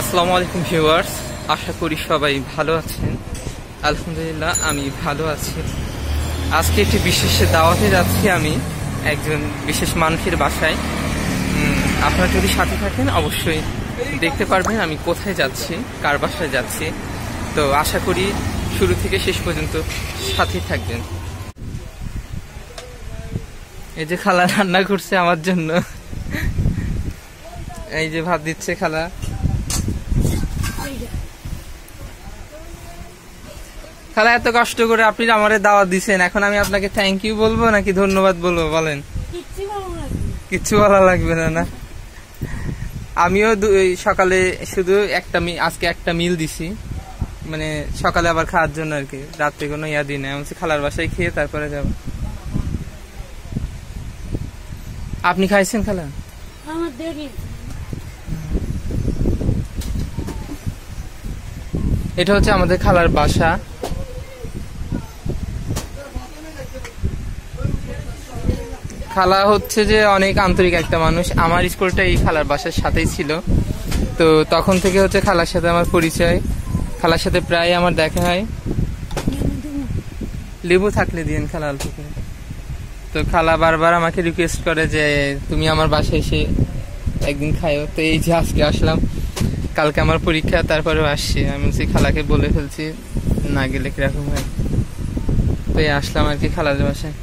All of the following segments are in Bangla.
আসসালামু আলাইকুম ভিউয়ার্স, আশা করি সবাই ভালো আছেন। আলহামদুলিল্লাহ আমি ভালো আছি। আজকে একটি বিশেষ দাওয়াতে যাচ্ছি আমি একজন বিশেষ মানুষের বাসায়। আপনারা যদি সাথে থাকেন অবশ্যই দেখতে পারবেন আমি কোথায় যাচ্ছি, কার বাসায় যাচ্ছি। তো আশা করি শুরু থেকে শেষ পর্যন্ত সাথে থাকবেন। এই যে খালা রান্না করছে আমার জন্য, এই যে ভাত দিচ্ছে খালা। খালা এত কষ্ট করে আপনি আমারে দাওয়াত দিচ্ছেন, এখন আমি আপনাকে থ্যাংক ইউ বলবো নাকি ধন্যবাদ বলবো বলেন? কিচ্ছু বলা লাগবে না। না আমিও সকালে শুধু আজকে একটা মিল দিছি, মানে সকালে আবার খাওয়ার জন্য আর কি, রাত্রে কোনো ইয়া দিই না। আমি খালার বাসায় খেয়ে তারপরে যাব। আপনি খাইছেন খালা? এটা হচ্ছে আমাদের খালার বাসা। খালা হচ্ছে যে অনেক আন্তরিক একটা মানুষ। আমার স্কুলটা এই খালার বাসার সাথেই ছিল, তো তখন থেকে হচ্ছে খালার সাথে আমার পরিচয়। খালার সাথে প্রায় আমার দেখা হয়। লেবু থাকলে দিন খালা অল্প করে। তো খালা বারবার আমাকে রিকোয়েস্ট করে যে তুমি আমার বাসায় এসে একদিন খাইও। তো এই যে আজকে আসলাম, কালকে আমার পরীক্ষা, তারপরেও আসছি। আমি খালাকে বলে ফেলছি না গেলে কিরকম হয়, তো আসলাম আর কি খালার বাসায়।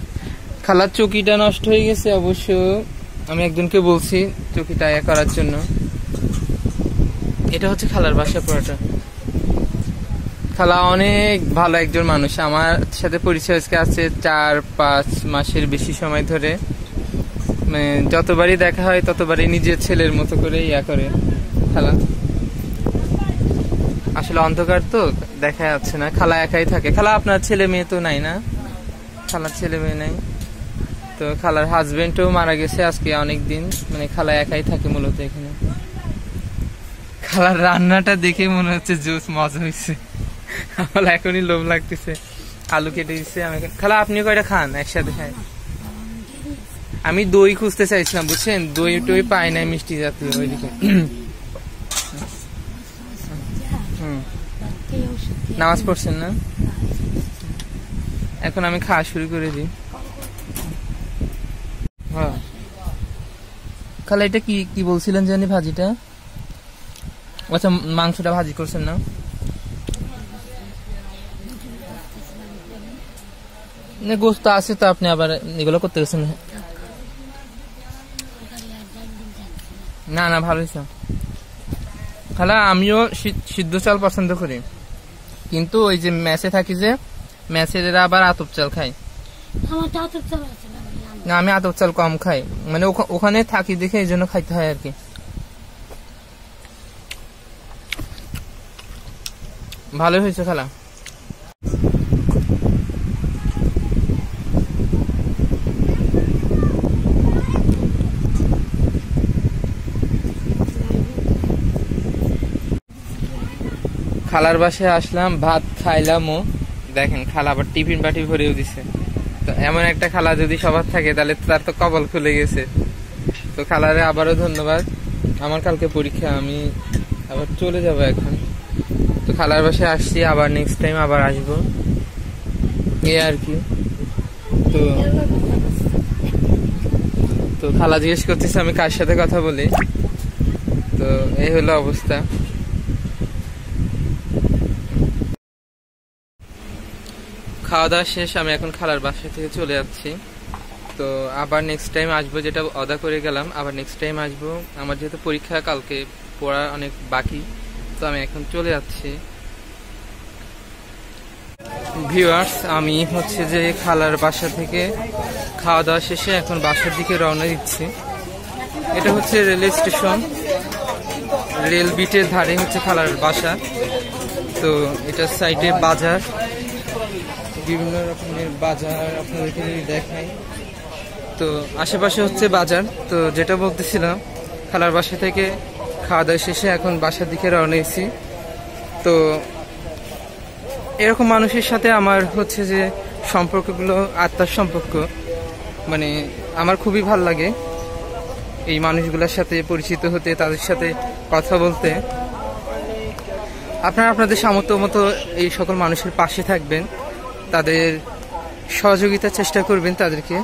খালার চকিটা নষ্ট হয়ে গেছে, অবশ্য আমি একজনকে বলছি চকিটা ইয়া করার জন্য। এটা হচ্ছে খালার বাসা পুরোটা। খালা অনেক ভালো একজন মানুষ। আমার সাথে পরিচয় আছে 4-5 মাসের বেশি সময় ধরে। মানে যতবারই দেখা হয় ততবারই নিজের ছেলের মতো করে ইয়া করে খালা। আসলে অন্ধকার তো দেখা যাচ্ছে না। খালা একাই থাকে। খালা আপনার ছেলে মেয়ে তো নাই না? খালার ছেলে মেয়ে নাই। তো খালার হাজবেন্ডও মারা গেছে আজকে অনেক দিন। মানে খালা একাই থাকে মূলত এখানে। খালার রান্নাটা দেখে মনে হচ্ছে জুস মজা হয়েছে। আমার এখনই লোভ লাগতেছে। আলু কেটে দিচ্ছে। আমি খালা আপনি কয়টা খান? একসাথে খাই। আমি দই খুঁজতে চাইছিলাম, বুঝছেন, দই টই পাই না মিষ্টি জাতীয় ওইদিকে। নামাজ পড়ছেন না? এখন আমি খাওয়া শুরু করে দিই। হ্যাঁ খালা এটা কি কি বলছিলেন জানি ভাজিটা? আচ্ছা মাংসটা ভাজি করছেন না? গোস্ত আছে তো, আপনি আবার এগুলো করতে গেছেন? না না ভালো হয়েছে খালা। আমিও সিদ্ধ চাল পছন্দ করি, কিন্তু ওই যে মেসে থাকি, যে মেসের এরা আবার আতপ চাল খায়। না আমি আতপ চাল কম খাই, মানে ওখানে থাকি দেখে এই জন্য খাইতে হয় আর কি। ভালো হয়েছে খালা। খালার বাসায় আসলাম, ভাত খাইলামও। দেখেন খালা আবার টিফিন বাটি ভরেও দিছে। তো এমন একটা খালা যদি সবার থাকে তাহলে তার তো কপাল খুলে গেছে। তো খালারে আবারও ধন্যবাদ। আমার কালকে পরীক্ষা, আমি আবার চলে যাব এখন। তো খালার বাসায় আসছি, আবার নেক্সট টাইম আবার আসবো এই আর কি। তো খালা জিজ্ঞেস করতেছে আমি কার সাথে কথা বলি। তো এই হলো অবস্থা। খাওয়া দাওয়া শেষ, আমি এখন খালার বাসা থেকে চলে যাচ্ছি। তো আবার নেক্সট টাইম আসবো, যেটা অদা করে গেলাম, আবার নেক্সট টাইম আসবো। আমার যেহেতু পরীক্ষা কালকে, পড়া অনেক বাকি, তো আমি এখন চলে যাচ্ছি। ভিউয়ার্স, আমি হচ্ছে যে খালার বাসা থেকে খাওয়া দাওয়া শেষে এখন বাসার দিকে রওনা দিচ্ছি। এটা হচ্ছে রেল স্টেশন, রেল বিটের ধারে হচ্ছে খালার বাসা। তো এটার সাইডে বাজার, বিভিন্ন রকমের বাজার আপনাদেরকে দেখাই। তো আশেপাশে হচ্ছে বাজার। তো যেটা বলতেছিলাম, খালার বাসা থেকে খাওয়া দাওয়া শেষে এখন বাসার দিকে রওনা দিয়েছি। তো এরকম মানুষের সাথে আমার হচ্ছে যে সম্পর্কগুলো আত্মার সম্পর্ক, মানে আমার খুবই ভালো লাগে এই মানুষগুলোর সাথে পরিচিত হতে, তাদের সাথে কথা বলতে। আপনারা আপনাদের সামর্থ্য মতো এই সকল মানুষের পাশে থাকবেন, তাদের সহযোগিতার চেষ্টা করবেন তাদেরকে।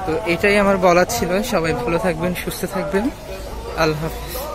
তো এটাই আমার বলার ছিল। সবাই ভালো থাকবেন, সুস্থ থাকবেন। আল্লাহ হাফিজ।